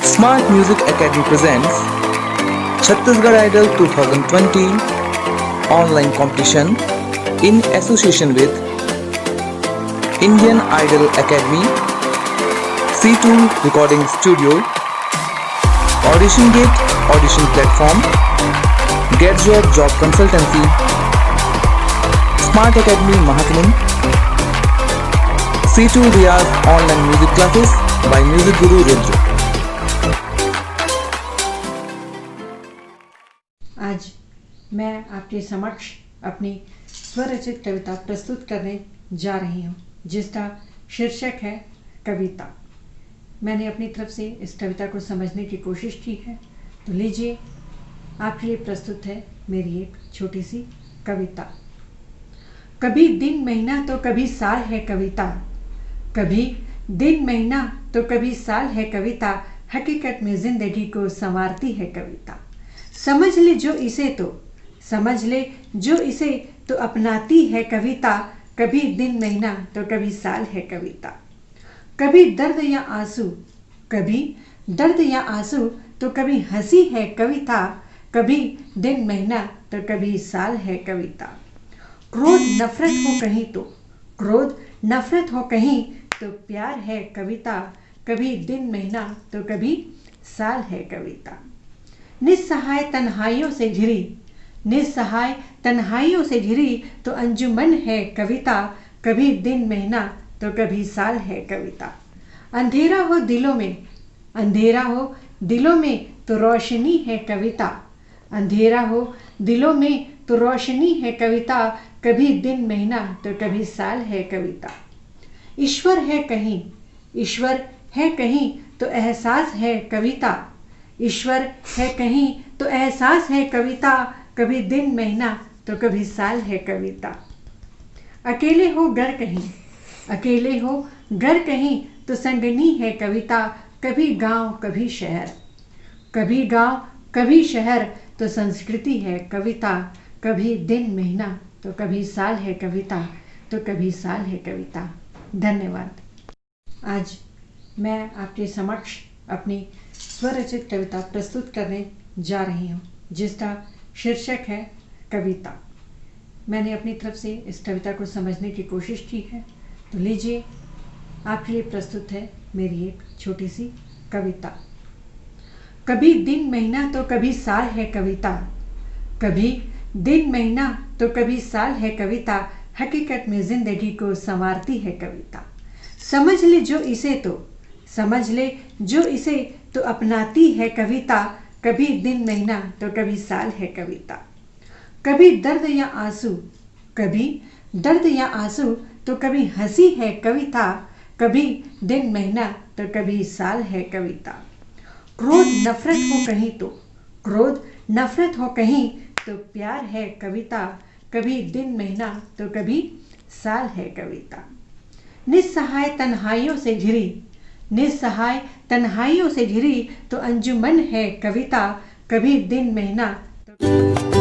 Smart Music Academy presents Chhattisgarh Idol 2020 online competition in association with Indian Idol Academy, C2 Recording Studio, Audition Gate Audition Platform, Get Job Consultancy, Smart Academy Mahatman, C2 Riyaz Online Music Classes by Music Guru Rudra. आज मैं आपके समक्ष अपनी स्वरचित कविता प्रस्तुत करने जा रही हूँ, जिसका शीर्षक है कविता। मैंने अपनी तरफ से इस कविता को समझने की कोशिश की है, तो लीजिए आपके लिए प्रस्तुत है मेरी एक छोटी सी कविता। कभी दिन महीना तो कभी साल है कविता, कभी दिन महीना तो कभी साल है कविता, हकीकत में जिंदगी को संवारती है कविता। समझ ले जो इसे तो, समझ ले जो इसे तो अपनाती है कविता, कभी दिन महीना तो कभी साल है कविता। कभी दर्द या आंसू, कभी दर्द या आंसू तो कभी हंसी है कविता, कभी दिन महीना तो कभी साल है कविता। क्रोध नफरत हो कहीं तो, क्रोध नफरत हो कहीं तो प्यार है कविता, कभी दिन महीना तो कभी साल है कविता। निस्सहाय तन्हाइयों से घिरी, निस्सहाय तन्हाइयों से घिरी तो अंजुमन है कविता, कभी दिन महीना तो कभी साल है कविता। अंधेरा हो दिलों में, अंधेरा हो दिलों में तो रोशनी है कविता, अंधेरा हो दिलों में तो रोशनी है कविता, कभी दिन महीना तो कभी साल है कविता। ईश्वर है कहीं, ईश्वर है कहीं तो एहसास है कविता, ईश्वर है कहीं तो एहसास है कविता, कभी दिन महीना तो कभी साल है कविता। अकेले हो घर कहीं, अकेले हो घर कहीं तो संगनी है कविता, कभी गांव कभी शहर, कभी गांव कभी शहर तो संस्कृति है कविता, कभी दिन महीना तो कभी साल है कविता, तो कभी साल है कविता। धन्यवाद। आज मैं आपके समक्ष अपनी स्वरचित कविता प्रस्तुत करने जा रही हूँ, जिसका शीर्षक है कविता। मैंने अपनी तरफ से इस कविता को समझने की कोशिश की है, तो लीजिए आपके लिए प्रस्तुत है मेरी एक छोटी सी कविता। कभी दिन महीना तो कभी साल है कविता, कभी दिन महीना तो कभी साल है कविता, हकीकत में जिंदगी को संवारती है कविता। समझ ले जो इसे तो, समझ ले जो इसे तो अपनाती है कविता, कभी दिन महीना तो कभी साल है कविता। कभी दर्द या आंसू, कभी दर्द या आंसू तो कभी हंसी है कविता, कभी दिन महीना तो कभी साल है कविता। क्रोध नफरत हो कहीं तो, क्रोध नफरत हो कहीं तो प्यार है कविता, कभी दिन महीना तो कभी साल है कविता। निस्सहाय तन्हाइयों से घिरी, निस्सहाय तन्हाइयों से घिरी तो अंजुमन है कविता, कभी दिन महीना तो